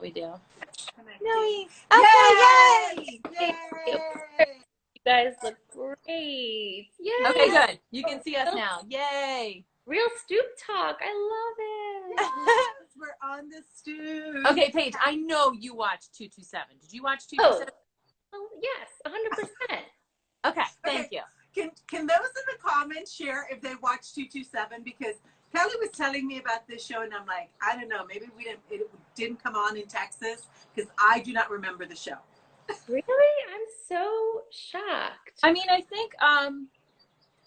We do. No, Okay, yay! You guys look great. Yay! Okay, good. You can see us now. Yay! Real Stoop talk. I love it. We're on the Stoop. Okay, Paige, I know you watched 227. Did you watch 227? Oh, yes, 100%. Okay, thank you. Can those in the comments share if they watched 227? Because Kelly was telling me about this show, and I'm like, I don't know, maybe it didn't come on in Texas, because I do not remember the show. Really? I'm so shocked. I mean, I think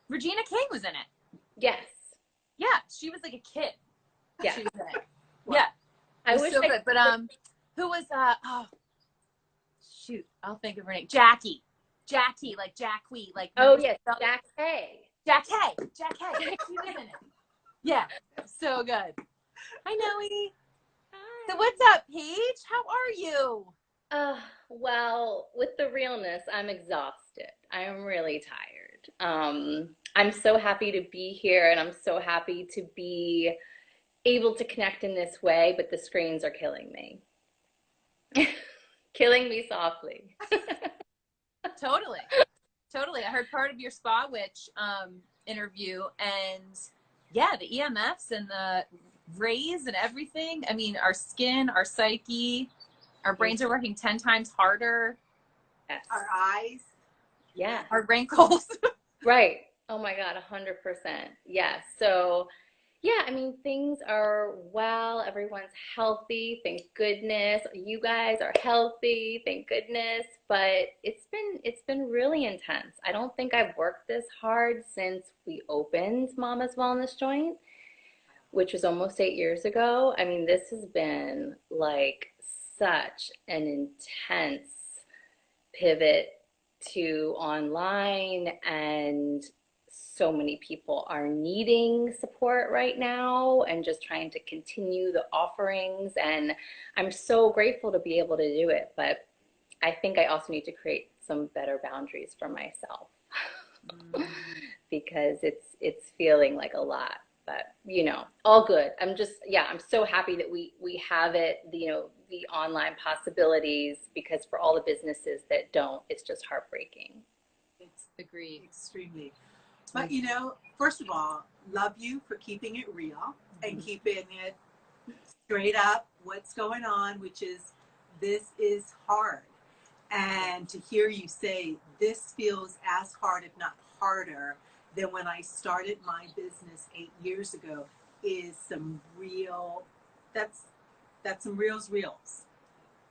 Regina King was in it. Yes. Yeah, she was like a kid. Yeah. She was in it. Wow. Yeah. I It was wish so I good. But who was oh shoot, I'll think of her name. Jackie, like Jackie, like Oh yes, Jack A. Jack Hay. She was in it. Yeah, so good. Hi, Noe. Hi. So what's up, Paige? How are you? Well, with the realness, I'm exhausted. I am really tired. I'm so happy to be here, and I'm so happy to be able to connect in this way, but the screens are killing me. Killing me softly. Totally. I heard part of your Spa Witch interview, and yeah, the EMFs and the rays and everything. I mean, our skin, our psyche, our brains are working 10 times harder. Yes. Our eyes. Yeah. Our wrinkles. Right. Oh my God, 100%. Yes. So, yeah, I mean, things are well. Everyone's healthy. Thank goodness. You guys are healthy. Thank goodness. But it's been really intense. I don't think I've worked this hard since we opened Mama's Wellness Joint, which was almost 8 years ago. I mean, this has been like such an intense pivot to online, and so many people are needing support right now and just trying to continue the offerings, and I'm so grateful to be able to do it, but I think I also need to create some better boundaries for myself because it's feeling like a lot, but all good. I'm so happy that we have it, the online possibilities, because for all the businesses that don't, it's just heartbreaking. It's Agreed. extremely. But first of all, love you for keeping it real and keeping it straight up what's going on, which is this is hard. And to hear you say this feels as hard, if not harder, than when I started my business 8 years ago is some real, that's some reals.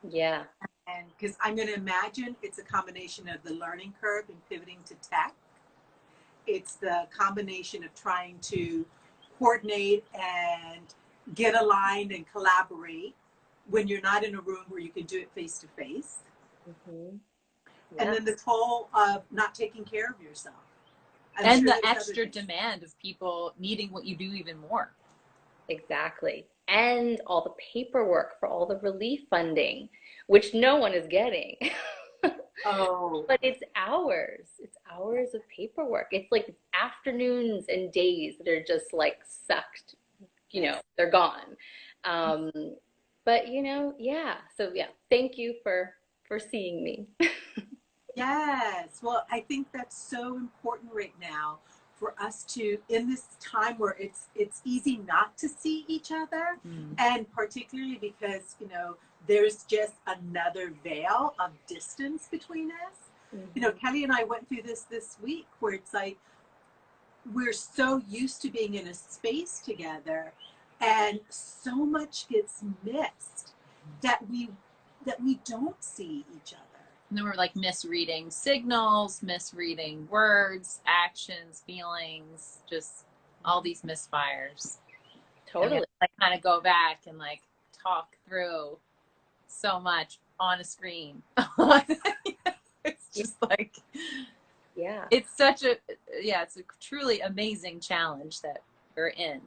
Yeah. And because I'm going to imagine it's a combination of the learning curve and pivoting to tech. It's the combination of trying to coordinate and get aligned and collaborate when you're not in a room where you can do it face to face. Mm-hmm. And Yeah. then the toll of not taking care of yourself. And the extra demand of people needing what you do even more. Exactly. And all the paperwork for all the relief funding, which no one is getting. Oh. But it's hours. It's hours of paperwork. It's like afternoons and days that are just like sucked, they're gone. But yeah. So yeah, thank you for seeing me. Yes. Well, I think that's so important right now for us to, in this time where it's easy not to see each other, and particularly because, there's just another veil of distance between us. Kelly and I went through this week where it's like we're so used to being in a space together, and so much gets missed that we don't see each other. And then we're like misreading signals, misreading words, actions, feelings, just all these misfires. Totally. And we kind of go back and like talk through so much on a screen. It's just like, yeah, it's a truly amazing challenge that we're in.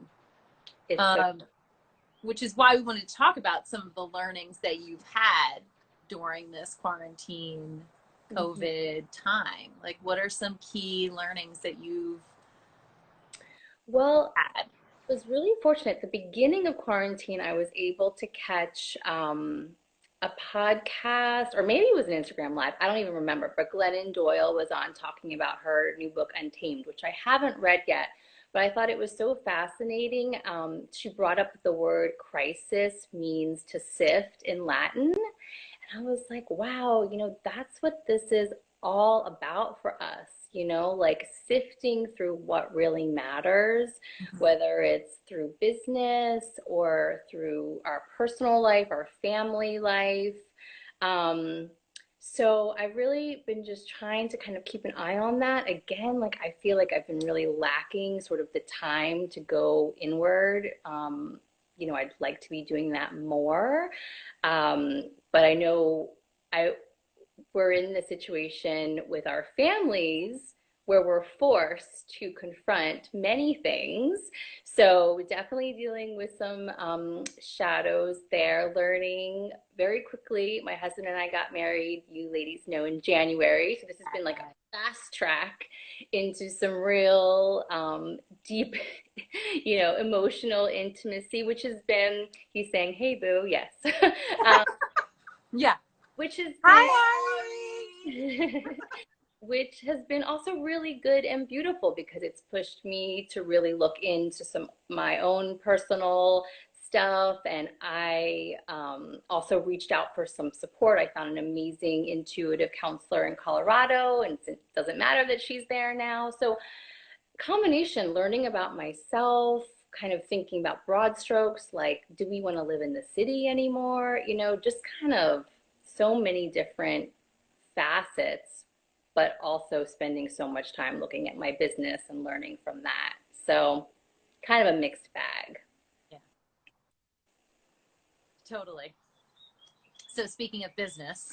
Which is why we wanted to talk about some of the learnings that you've had during this quarantine COVID time. Like, what are some key learnings that you've had? I was really fortunate. At the beginning of quarantine, I was able to catch a podcast, or maybe it was an Instagram live. I don't even remember. But Glennon Doyle was on talking about her new book, Untamed, which I haven't read yet. But I thought it was so fascinating. She brought up the word crisis means to sift in Latin. And I was like, wow, that's what this is all about for us, like sifting through what really matters, whether it's through business or through our personal life, our family life. So I've really been just trying to kind of keep an eye on that. Again, like I feel like I've been really lacking sort of the time to go inward. I'd like to be doing that more. But I know we're in the situation with our families where we're forced to confront many things. So definitely dealing with some shadows there, learning very quickly. My husband and I got married, you ladies know, in January. So this has been like a fast track into some real deep, emotional intimacy, which has been, he's saying, hey, boo, yes. Yeah. Which has been, Hi. which has been also really good and beautiful because it's pushed me to really look into some my own personal stuff. And I also reached out for some support. I found an amazing intuitive counselor in Colorado, and it doesn't matter that she's there now. So combination, learning about myself, kind of thinking about broad strokes, like, do we want to live in the city anymore? Just kind of so many different facets, but also spending so much time looking at my business and learning from that. So kind of a mixed bag. Yeah, totally. So speaking of business,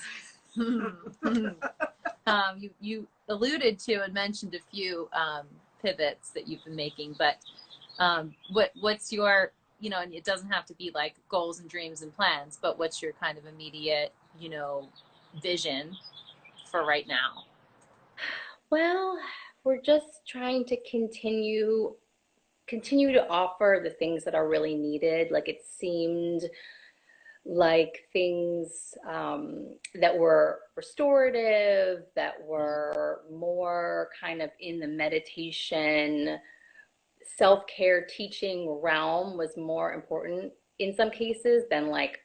you alluded to and mentioned a few pivots that you've been making, but what's your, and it doesn't have to be like goals and dreams and plans, but what's your kind of immediate, vision for right now? Well, we're just trying to continue to offer the things that are really needed. Like it seemed like things that were restorative, that were more kind of in the meditation, self-care teaching realm was more important in some cases than like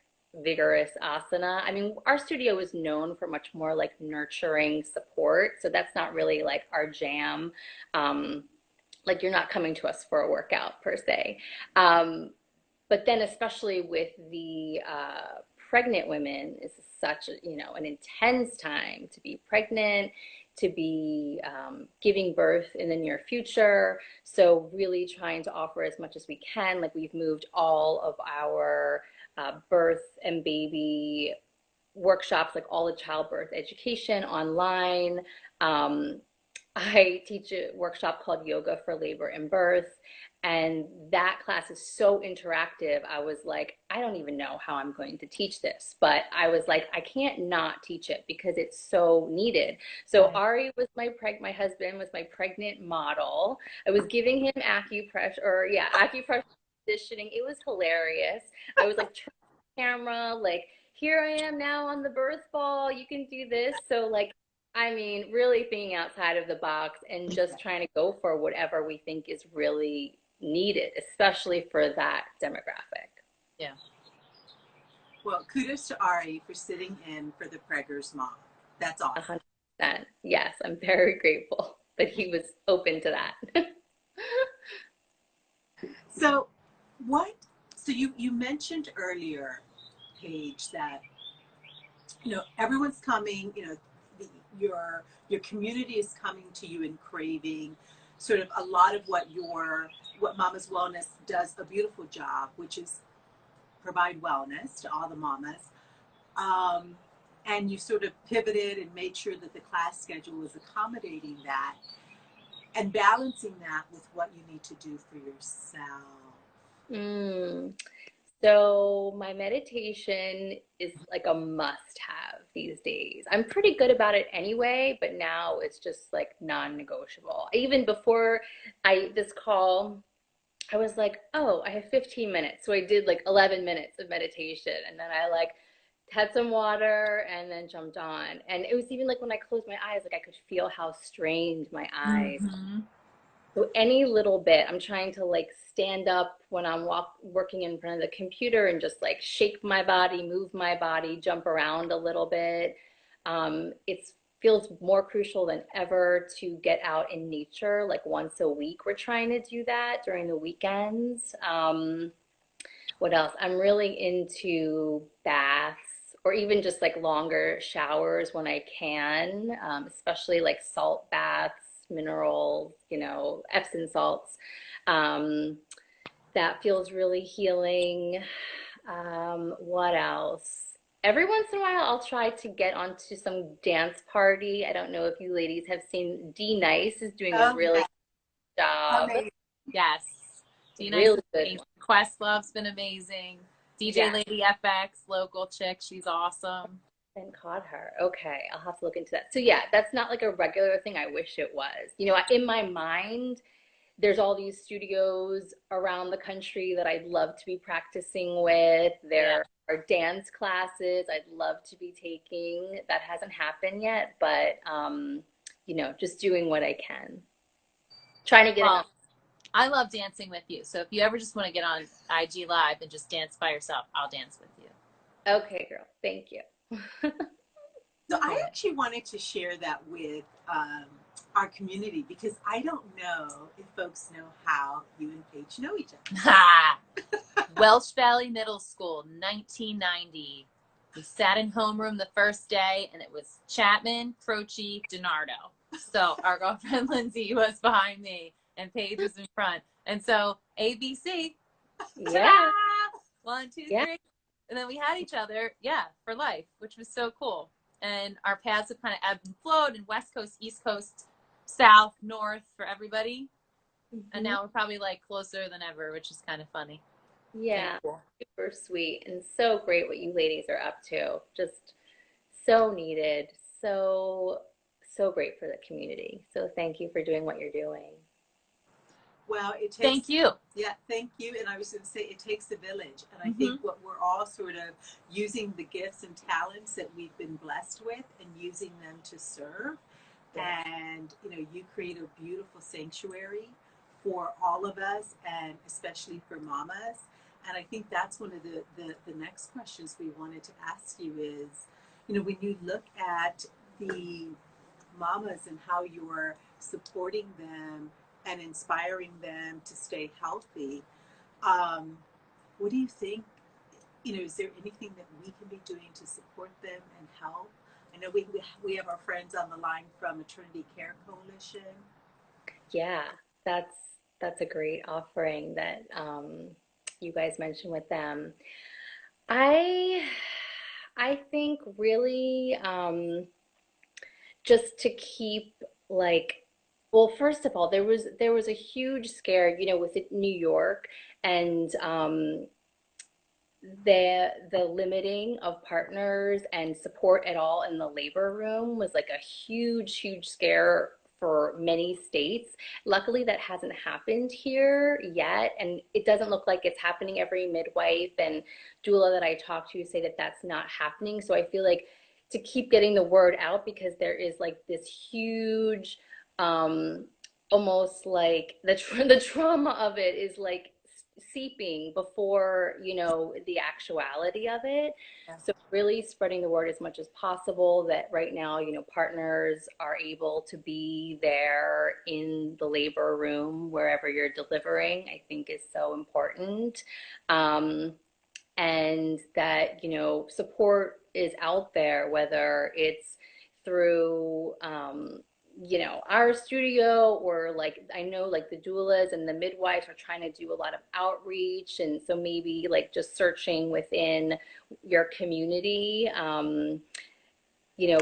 vigorous asana. I mean, our studio is known for much more like nurturing support, so that's not really like our jam. Like you're not coming to us for a workout per se. But then especially with the pregnant women, is such an intense time to be pregnant, to be giving birth in the near future. So really trying to offer as much as we can. Like we've moved all of our birth and baby workshops, like all the childbirth education online. I teach a workshop called Yoga for Labor and Birth, and that class is so interactive. I was like, I don't even know how I'm going to teach this, but I was like, I can't not teach it because it's so needed. So Ari was my husband was my pregnant model. I was giving him acupressure conditioning. It was hilarious. I was like, turn the camera, like, here I am now on the birth ball. You can do this. So like, I mean, really thinking outside of the box and just trying to go for whatever we think is really needed, especially for that demographic. Yeah. Well, kudos to Ari for sitting in for the Preggers mom. That's awesome. 100%. Yes, I'm very grateful that he was open to that. So you mentioned earlier, Paige, that everyone's coming, your community is coming to you and craving sort of a lot of what Mama's Wellness does a beautiful job, which is provide wellness to all the mamas. And you sort of pivoted and made sure that the class schedule was accommodating that and balancing that with what you need to do for yourself. So my meditation is like a must-have these days. I'm pretty good about it anyway, but now it's just like non-negotiable. Even before this call, I was like, oh, I have 15 minutes. So I did like 11 minutes of meditation, and then I like had some water, and then jumped on. And it was even like when I closed my eyes, like I could feel how strained my eyes. Mm-hmm. So any little bit, I'm trying to like stand up when I'm working in front of the computer and just like shake my body, move my body, jump around a little bit. It feels more crucial than ever to get out in nature, like once a week. We're trying to do that during the weekends. What else? I'm really into baths or even just like longer showers when I can, especially like salt baths, minerals, Epsom salts. Um, that feels really healing. What else? Every once in a while, I'll try to get onto some dance party. I don't know if you ladies have seen D Nice is doing a Oh, really yeah. good job. Amazing. Yes. D-Nice Really is good amazing. one. Questlove's been amazing. DJ Yeah. Lady FX, local chick, she's awesome. And caught her. Okay, I'll have to look into that. So yeah, that's not like a regular thing. I wish it was. In my mind, there's all these studios around the country that I'd love to be practicing with. Yeah. There are dance classes I'd love to be taking. That hasn't happened yet, but just doing what I can. Trying to get enough. Well, I love dancing with you. So if you ever just want to get on IG Live and just dance by yourself, I'll dance with you. Okay, girl. Thank you. So I actually wanted to share that with our community because I don't know if folks know how you and Paige know each other. Ha! Welsh Valley Middle School, 1990. We sat in homeroom the first day, and it was Chapman, Croce, DiNardo. So our girlfriend Lindsay was behind me, and Paige was in front. And so ABC, Yeah. 1, 2, Yeah. 3, and then we had each other, for life, which was so cool. And our paths have kind of ebbed and flowed, and West Coast, East Coast, South, North for everybody. Mm-hmm. And now we're probably like closer than ever, which is kind of funny. Yeah, Cool. super sweet and so great what you ladies are up to. Just so needed, so great for the community. So thank you for doing what you're doing. Well, it takes. Thank you. Yeah, thank you. And I was going to say it takes a village. And I think what we're all sort of using the gifts and talents that we've been blessed with and using them to serve. Yeah. And, you create a beautiful sanctuary for all of us and especially for mamas. And I think that's one of the next questions we wanted to ask you is, when you look at the mamas and how you're supporting them and inspiring them to stay healthy, what do you think? Is there anything that we can be doing to support them and help? I know we have our friends on the line from Maternity Care Coalition. Yeah, that's a great offering that you guys mentioned with them. I I think really just to keep like well, first of all, there was a huge scare, with New York and the limiting of partners and support at all in the labor room was like a huge scare for many states. Luckily, that hasn't happened here yet, and it doesn't look like it's happening. Every midwife and doula that I talk to say that that's not happening. So I feel like to keep getting the word out because there is like this huge, almost like the trauma of it is like seeping before the actuality of it. Yeah. So really spreading the word as much as possible that right now partners are able to be there in the labor room wherever you're delivering, I think is so important. And that support is out there, whether it's through our studio or like I know like the doulas and the midwives are trying to do a lot of outreach, and so maybe like just searching within your community,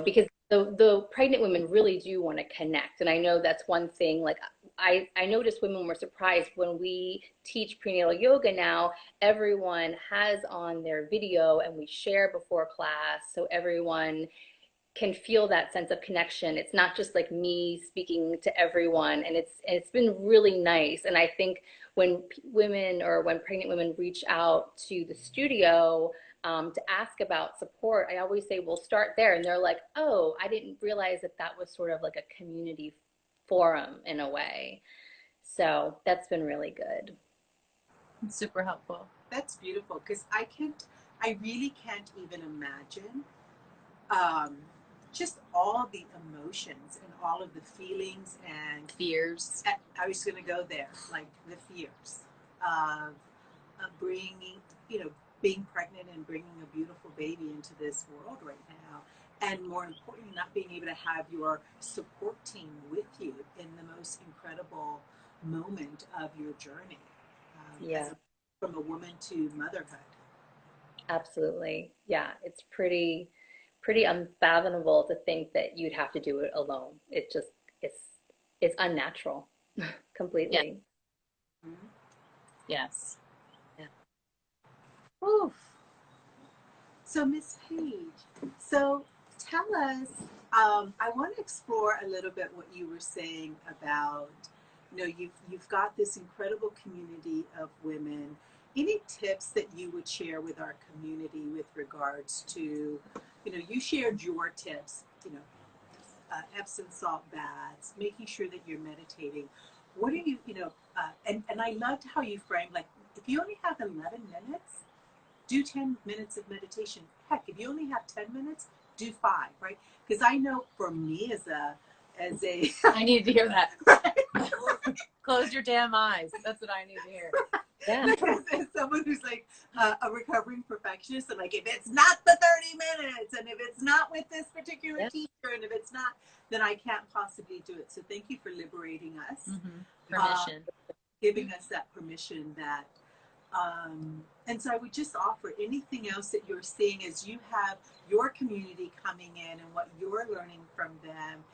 because the pregnant women really do want to connect. And I know that's one thing, like I noticed women were surprised when we teach prenatal yoga now, everyone has on their video and we share before class so everyone can feel that sense of connection. It's not just like me speaking to everyone, and it's been really nice. And I think when women or when pregnant women reach out to the studio, to ask about support, I always say, well, start there. And they're like, oh, I didn't realize that that was sort of like a community forum in a way. So that's been really good. It's super helpful. That's beautiful, because I really can't even imagine um, just all the emotions and all of the feelings and Fears. I was going to go there, like the fears of bringing, being pregnant and bringing a beautiful baby into this world right now. And more importantly, not being able to have your support team with you in the most incredible moment of your journey, Yeah, from a woman to motherhood. absolutely. Yeah, it's pretty unfathomable to think that you'd have to do it alone. It just it's it's unnatural Yeah. completely. Mhm. Yes. Yeah. Oof. So, Miss Paige, so tell us, I want to explore a little bit what you were saying about, you've got this incredible community of women. Any tips that you would share with our community with regards to, you shared your tips, Epsom salt baths, making sure that you're meditating. What are you, and I loved how you framed, like, if you only have 11 minutes, do 10 minutes of meditation. Heck, if you only have 10 minutes, do 5, right? Because I know for me as a I need to hear that. right? Close your damn eyes. That's what I need to hear. Yeah. Like, as someone who's like a recovering perfectionist, and like, if it's not the 30 minutes, and if it's not with this particular Yeah. teacher, and if it's not, then I can't possibly do it. So thank you for liberating us, Permission. giving us that permission that and so I would just offer anything else that you're seeing as you have your community coming in and what you're learning from them,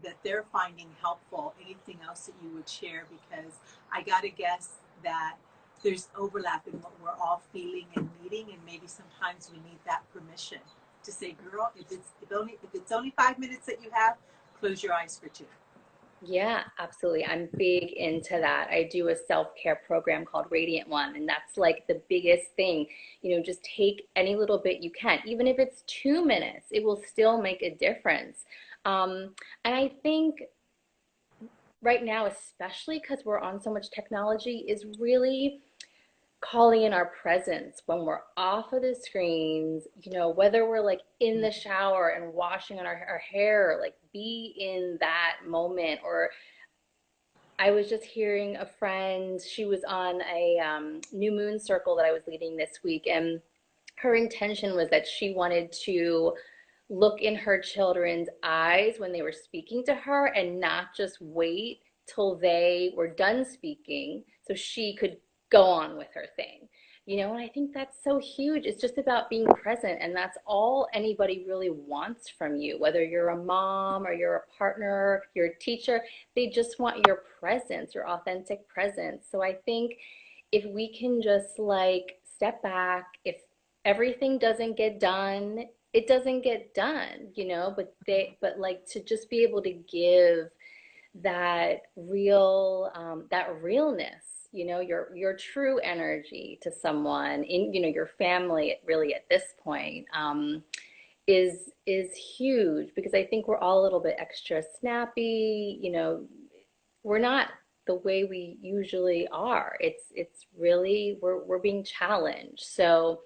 that they're finding helpful. Anything else that you would share? Because I got to guess that there's overlap in what we're all feeling and needing, and maybe sometimes we need that permission to say, "Girl, if it's only 5 minutes that you have, close your eyes for 2." Yeah, absolutely. I'm big into that. I do a self-care program called Radiant One, and that's like the biggest thing. Just take any little bit you can, even if it's 2 minutes, it will still make a difference. And I think right now, especially because we're on so much technology, is really calling in our presence when we're off of the screens, whether we're like in the shower and washing on our hair, like be in that moment. Or I was just hearing a friend, she was on a new moon circle that I was leading this week, and her intention was that she wanted to look in her children's eyes when they were speaking to her and not just wait till they were done speaking so she could go on with her thing. And I think that's so huge. It's just about being present, and that's all anybody really wants from you, whether you're a mom or you're a partner, you're a teacher. They just want your presence, your authentic presence. So I think if we can just like step back, if everything doesn't get done, it doesn't get done, but like to just be able to give that realness, your true energy to someone in, your family really at this point, is huge, because I think we're all a little bit extra snappy, we're not the way we usually are. It's really we're being challenged. So,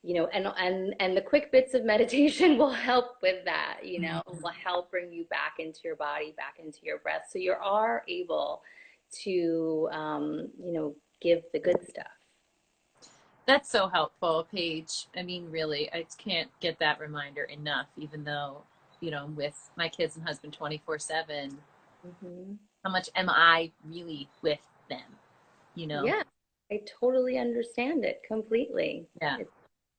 and the quick bits of meditation will help with that, will help bring you back into your body, back into your breath. So you are able to, give the good stuff. That's so helpful, Paige. I mean, really, I can't get that reminder enough, even though, I'm with my kids and husband 24/7. Hmm. How much am I really with them? Yeah, I totally understand it completely. Yeah. It's,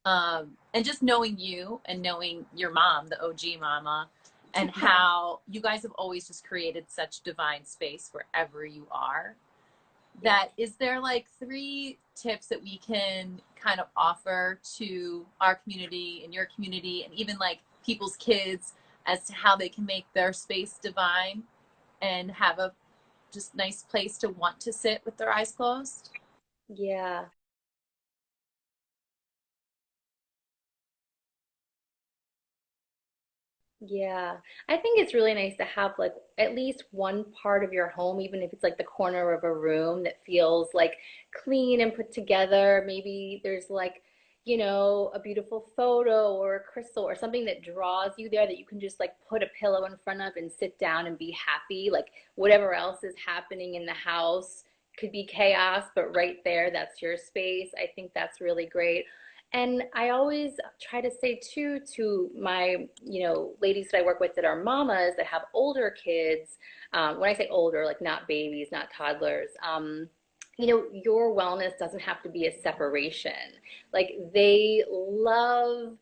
And just knowing you and knowing your mom, the OG mama, and how you guys have always just created such divine space wherever you are. That is there like 3 tips that we can kind of offer to our community and your community and even like people's kids as to how they can make their space divine and have a just nice place to want to sit with their eyes closed? yeah. Yeah, I think it's really nice to have like at least one part of your home, even if it's like the corner of a room that feels like clean and put together. Maybe there's like, a beautiful photo or a crystal or something that draws you there that you can just like put a pillow in front of and sit down and be happy. Like whatever else is happening in the house could be chaos, but right there, that's your space. I think that's really great. And I always try to say too to my, ladies that I work with that are mamas that have older kids. When I say older, like not babies, not toddlers. Your wellness doesn't have to be a separation. Like they love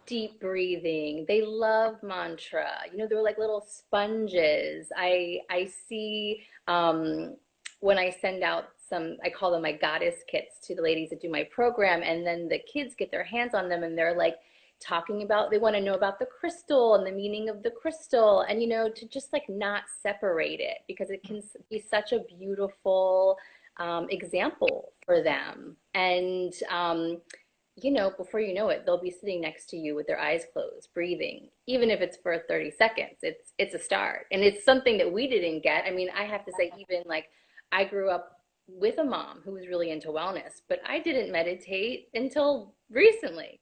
deep breathing. They love mantra. They're like little sponges. I see when I send out some, I call them my goddess kits to the ladies that do my program, and then the kids get their hands on them and they're like talking about, they want to know about the crystal and the meaning of the crystal, and to just like not separate it because it can be such a beautiful example for them. And before you know it, they'll be sitting next to you with their eyes closed, breathing. Even if it's for 30 seconds, it's a start. And it's something that we didn't get. I mean, I have to say, even like I grew up with a mom who was really into wellness, but I didn't meditate until recently.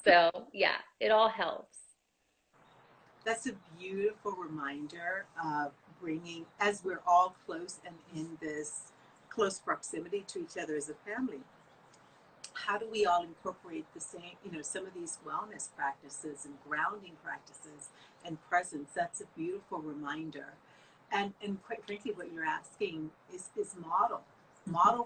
So, yeah, it all helps. That's a beautiful reminder of bringing, as we're all close and in this close proximity to each other as a family, how do we all incorporate the same, some of these wellness practices and grounding practices and presence? That's a beautiful reminder. And quite frankly, what you're asking is model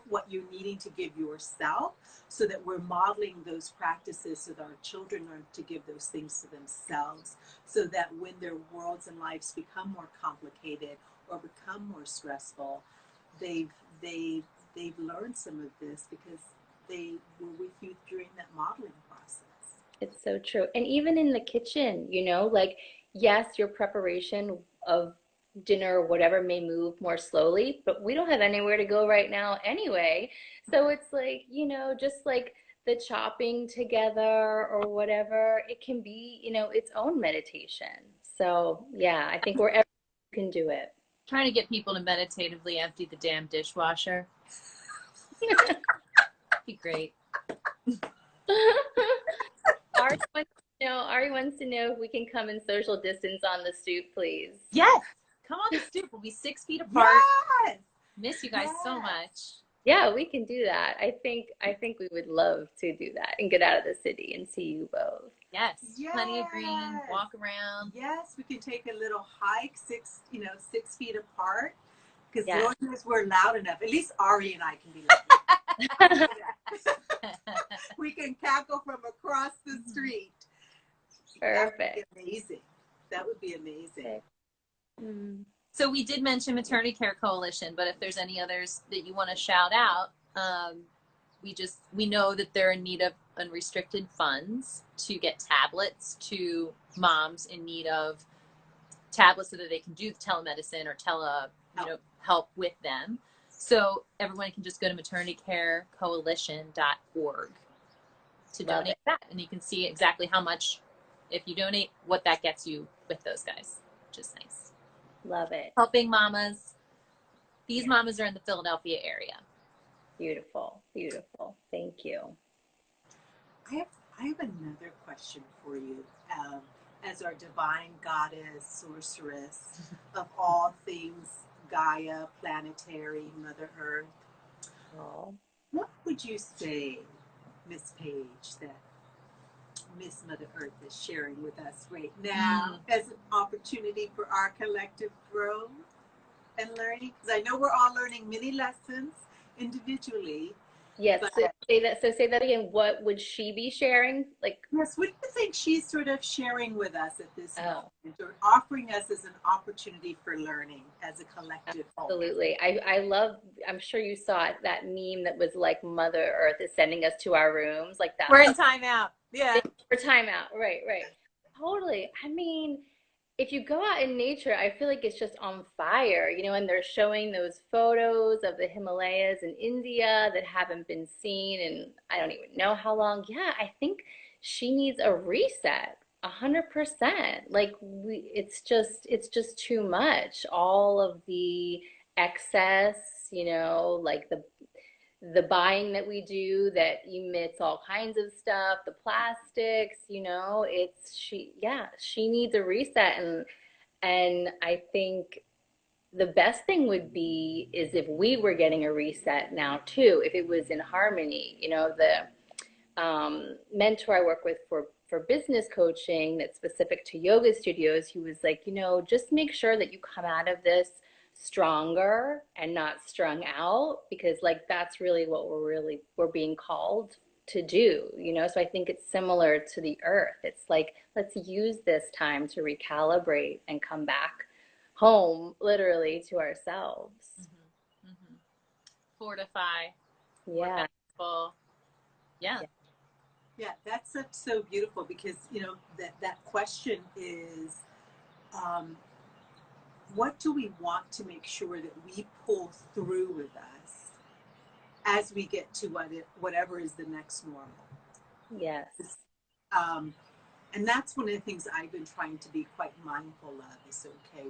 what you're needing to give yourself, so that we're modeling those practices so that our children learn to give those things to themselves, so that when their worlds and lives become more complicated or become more stressful, they've they've they've learned some of this because they were with you during that modeling process. It's so true. And even in the kitchen, like, yes, your preparation of dinner or whatever may move more slowly, but we don't have anywhere to go right now anyway. So it's like, just like the chopping together or whatever, it can be, its own meditation. So yeah, I think wherever you can do it. Trying to get people to meditatively empty the damn dishwasher. Be great. Ari wants to know if we can come and social distance on the stoop, please. Yes. Come on the stoop. We'll be 6 feet apart. Yes. Miss you guys so much. Yeah, we can do that. I think we would love to do that and get out of the city and see you both. Yes. Plenty of green. Walk around. Yes, we can take a little hike 6 feet apart. Because Yeah. Lord knows we're loud enough. At least Ari and I can be loud. We can cackle from across the street. Perfect. That would be amazing. That would be amazing. Mm. So we did mention Maternity Care Coalition, but if there's any others that you want to shout out, we know that they're in need of unrestricted funds to get tablets to moms in need of tablets so that they can do telemedicine or help with them. So everyone can just go to maternitycarecoalition.org to donate that, and you can see exactly how much, if you donate, what that gets you with those guys, which is nice. Love it. Helping mamas. These mamas are in the Philadelphia area. Beautiful, beautiful. Thank you. I have another question for you. As our divine goddess, sorceress of all things Gaia, planetary, Mother Earth, what would you say, Miss Paige, that Miss Mother Earth is sharing with us right now as an opportunity for our collective growth and learning? Because I know we're all learning many lessons individually. Yes. So say that again. What would she be sharing? Yes, what do you think she's sort of sharing with us at this moment, or offering us as an opportunity for learning as a collective? Absolutely. I love, I'm sure you saw it, that meme that was like Mother Earth is sending us to our rooms, like that. We're in timeout. Yeah. For timeout. Right. Totally. I mean, if you go out in nature, I feel like it's just on fire, and they're showing those photos of the Himalayas in India that haven't been seen in I don't even know how long. Yeah, I think she needs a reset. 100%. Like it's just too much. All of the excess, like the buying that we do that emits all kinds of stuff, the plastics, she needs a reset. And I think the best thing would be is if we were getting a reset now too, if it was in harmony. The mentor I work with for business coaching that's specific to yoga studios, he was like, just make sure that you come out of this stronger and not strung out, because like that's really what we're being called to do. So I think it's similar to the earth. It's like, let's use this time to recalibrate and come back home, literally, to ourselves. Fortify. Yeah. Yeah. Yeah, that's so beautiful, because that question is, what do we want to make sure that we pull through with us as we get to whatever is the next normal? Yes. And that's one of the things I've been trying to be quite mindful of is, okay,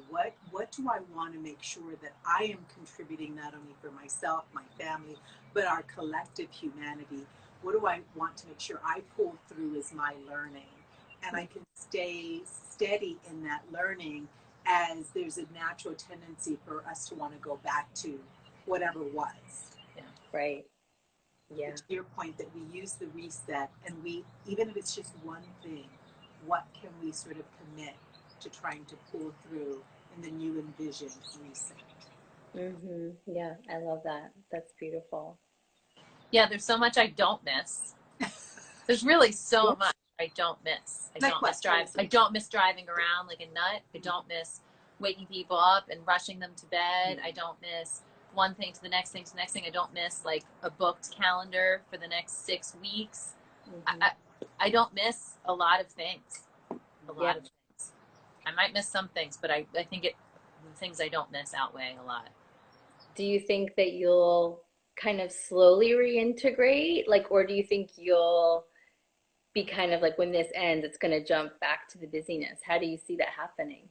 what do I want to make sure that I am contributing, not only for myself, my family, but our collective humanity? What do I want to make sure I pull through as my learning? And I can stay steady in that learning, as there's a natural tendency for us to want to go back to whatever was. Yeah. Right. Yeah. To your point, that we use the reset, and we, even if it's just one thing, what can we sort of commit to trying to pull through in the new envisioned reset? Yeah, I love that. That's beautiful. Yeah, there's so much I don't miss. There's really so much I don't miss. I don't miss driving around like a nut. I don't miss waking people up and rushing them to bed. I don't miss one thing to the next thing to the next thing. I don't miss like a booked calendar for the next 6 weeks. I don't miss a lot of things. A lot of things. I might miss some things, but I think the things I don't miss outweigh a lot. Do you think that you'll kind of slowly reintegrate? Like, or do you think you'll be kind of like, when this ends, it's going to jump back to the busyness? How do you see that happening?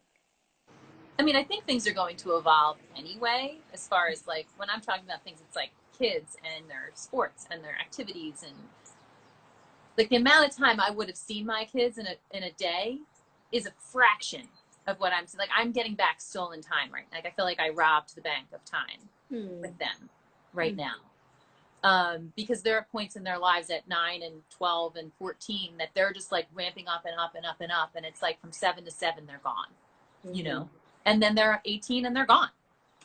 I mean, I think things are going to evolve anyway, as far as like, when I'm talking about things, it's like kids and their sports and their activities, and like the amount of time I would have seen my kids in a day is a fraction of what I'm like. I'm getting back stolen time right now. Like I feel like I robbed the bank of time with them right now. Because there are points in their lives at 9 and 12 and 14 that they're just like ramping up and up and up and up. And it's like from 7 to 7, they're gone, and then they're 18 and they're gone.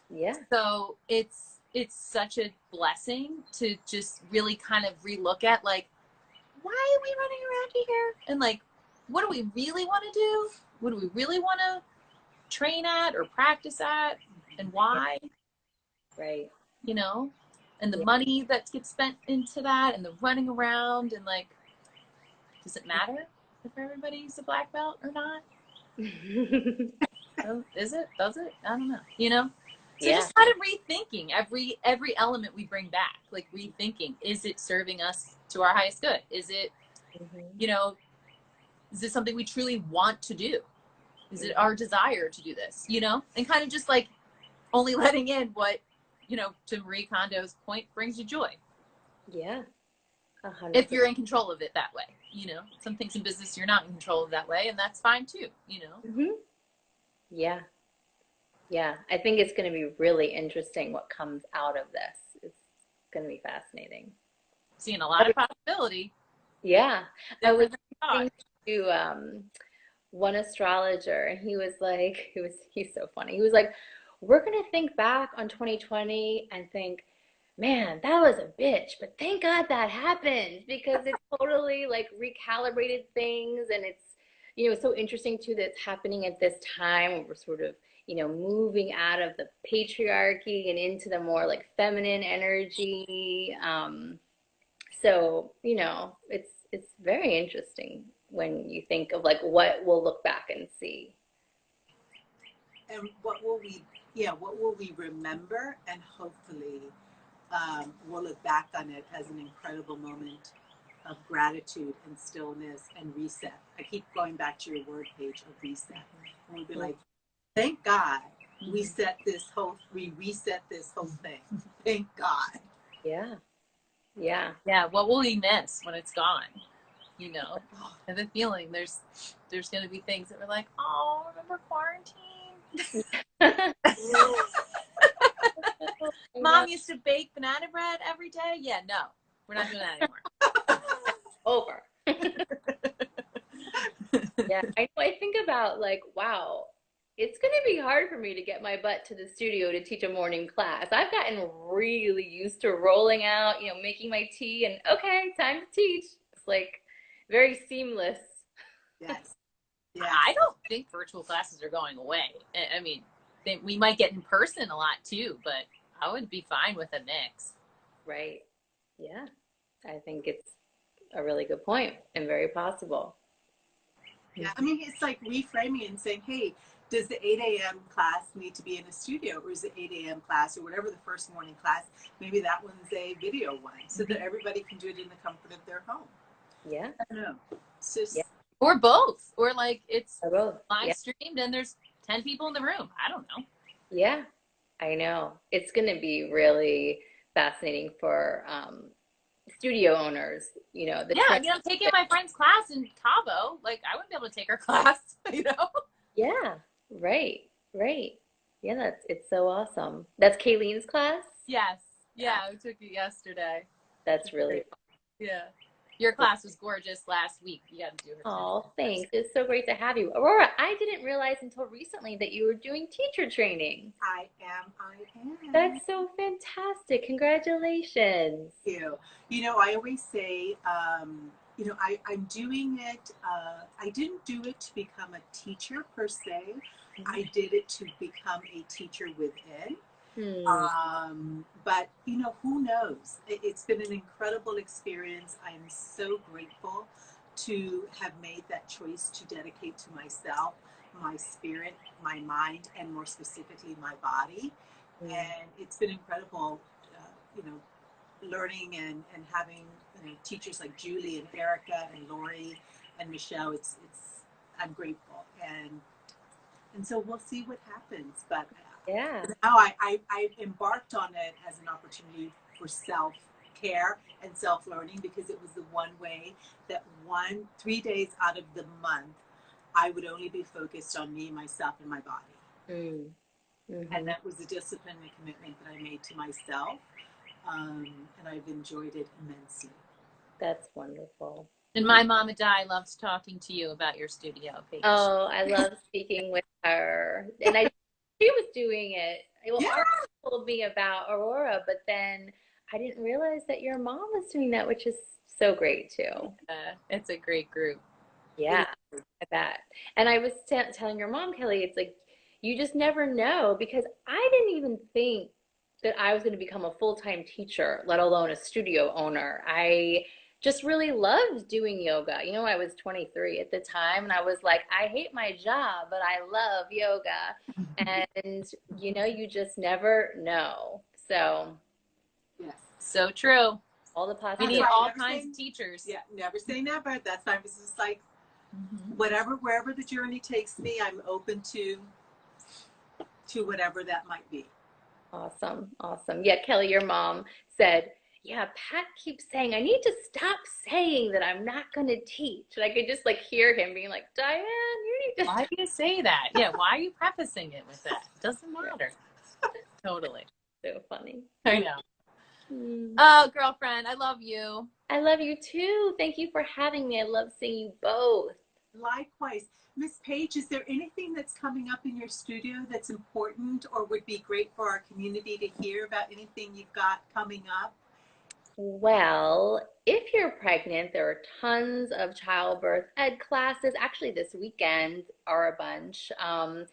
Yeah. So it's such a blessing to just really kind of relook at like, why are we running around here? And like, what do we really want to do? What do we really want to train at or practice at? And why? Right. And the money that gets spent into that, and the running around, and like, does it matter if everybody's a black belt or not? Is it? Does it? I don't know. So just kind of rethinking every element we bring back, like rethinking, is it serving us to our highest good? Is it, is this something we truly want to do? Is it our desire to do this, and kind of just like only letting in what, to Marie Kondo's point, brings you joy. Yeah. 100%. If you're in control of it that way, some things in business you're not in control of that way, and that's fine too, Yeah. Yeah. I think it's going to be really interesting what comes out of this. It's going to be fascinating. Seeing a lot of possibility. Yeah. I was talking to one astrologer, and he was like, he's so funny. He was like, we're going to think back on 2020 and think, man, that was a bitch, but thank God that happened, because it totally like recalibrated things. And it's so interesting too that it's happening at this time when we're sort of moving out of the patriarchy and into the more like feminine energy. So it's very interesting when you think of like what we'll look back and see. And what will we remember, and hopefully we'll look back on it as an incredible moment of gratitude and stillness and reset. I keep going back to your word, Paige, of reset. And we'll be like, thank God we reset this whole thing. Thank God. Yeah. Yeah. Yeah. What will we miss when it's gone? You know, I have a feeling there's going to be things that we're like, oh, remember quarantine? Mom used to bake banana bread every day. Yeah, no, we're not doing that anymore. Over. Yeah, I think about like, wow, it's going to be hard for me to get my butt to the studio to teach a morning class. I've gotten really used to rolling out, making my tea and okay, time to teach. It's like very seamless. Yes. Yes. I don't think virtual classes are going away. I mean, we might get in person a lot too, but I would be fine with a mix. Right. Yeah. I think it's a really good point and very possible. Yeah, I mean, it's like reframing and saying, hey, does the 8 a.m. class need to be in a studio, or is the 8 a.m. class or whatever the first morning class, maybe that one's a video one so that everybody can do it in the comfort of their home. Yeah. I don't know. It's just... Yeah. Or both. Or like it's live streamed and there's 10 people in the room. I don't know. Yeah, I know. It's going to be really fascinating for studio owners, Yeah, I mean, I'm taking my friend's class in Cabo. Like, I wouldn't be able to take her class, Yeah, right. Yeah, it's so awesome. That's Kayleen's class? Yes. Yeah, we took it yesterday. That's really fun. Yeah. Your class was gorgeous last week. You got to do her. Oh, thanks. It's so great to have you. Aurora, I didn't realize until recently that you were doing teacher training. I am. That's so fantastic. Congratulations. Thank you. I always say, I'm doing it. I didn't do it to become a teacher per se. I did it to become a teacher within. But who knows? It's been an incredible experience. I'm so grateful to have made that choice to dedicate to myself, my spirit, my mind, and more specifically my body. And it's been incredible, learning and having teachers like Julie and Erica and Lori and Michelle. I'm grateful, and so we'll see what happens. But yeah, now I embarked on it as an opportunity for self-care and self-learning, because it was the one way that 3 days out of the month I would only be focused on me, myself, and my body. And that was a discipline and commitment that I made to myself, and I've enjoyed it immensely. That's wonderful. And my mama Di loves talking to you about your studio, Paige. Oh, I love speaking with her. And she was doing it. Well, Yeah. Aurora told me about Aurora, but then I didn't realize that your mom was doing that, which is so great too. It's a great group. Yeah, I bet. And I was telling your mom, Kelly, it's like you just never know, because I didn't even think that I was going to become a full-time teacher, let alone a studio owner. I just really loved doing yoga. I was 23 at the time, and I was like, I hate my job, but I love yoga. And, you just never know. So, Yes. So true. All the We possibilities. need all kinds of teachers. Yeah, never say never. That's why it's just like, wherever the journey takes me, I'm open to whatever that might be. Awesome. Yeah, Kelly, your mom said, yeah, Pat keeps saying, I need to stop saying that I'm not going to teach. And I could just hear him being like, Diane, you need to. Why do you say that? Yeah, why are you prefacing it with that? It doesn't matter. Totally. So funny. I know. Oh, girlfriend, I love you. I love you too. Thank you for having me. I love seeing you both. Likewise. Miss Paige, is there anything that's coming up in your studio that's important or would be great for our community to hear about? Anything you've got coming up? Well, if you're pregnant, there are tons of childbirth ed classes. Actually, this weekend are a bunch. I'm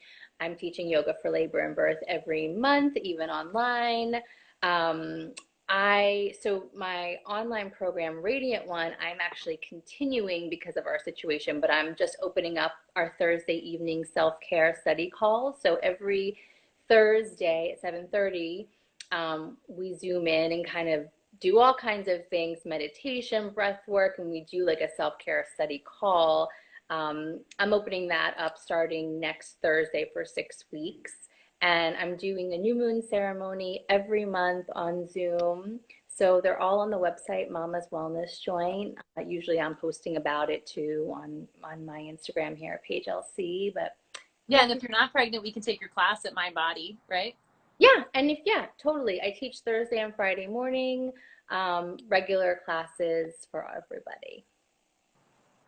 teaching yoga for labor and birth every month, even online. So my online program, Radiant One, I'm actually continuing because of our situation, but I'm just opening up our Thursday evening self-care study calls. So every Thursday at 7:30, we Zoom in and kind of do all kinds of things, meditation, breath work, and we do like a self-care study call. I'm opening that up starting next Thursday for 6 weeks. And I'm doing the new moon ceremony every month on Zoom. So they're all on the website, Mama's Wellness Joint. Usually I'm posting about it too on my Instagram here, Paige LC. But yeah, and if you're not pregnant, we can take your class at My Body, right? yeah, and yeah, totally. I teach Thursday and Friday morning, regular classes for everybody.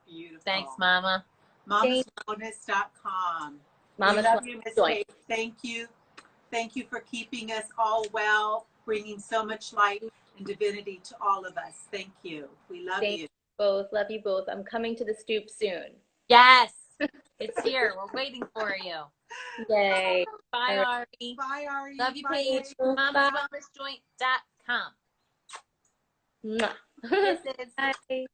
Beautiful. Thanks, Mama. Mamaswellness.com. We Mama's love you, Miss Wellness Paige. Thank you. Thank you for keeping us all well, bringing so much light and divinity to all of us. Thank you. We love Thank you. both. Love you both. I'm coming to the Stoop soon. Yes, it's here. We're waiting for you. Yay. Bye, All Ari. Bye, Ari. Love you, Bye, Paige. Bye. MamasWellnessJoint.com. Mwah. Kisses. Bye.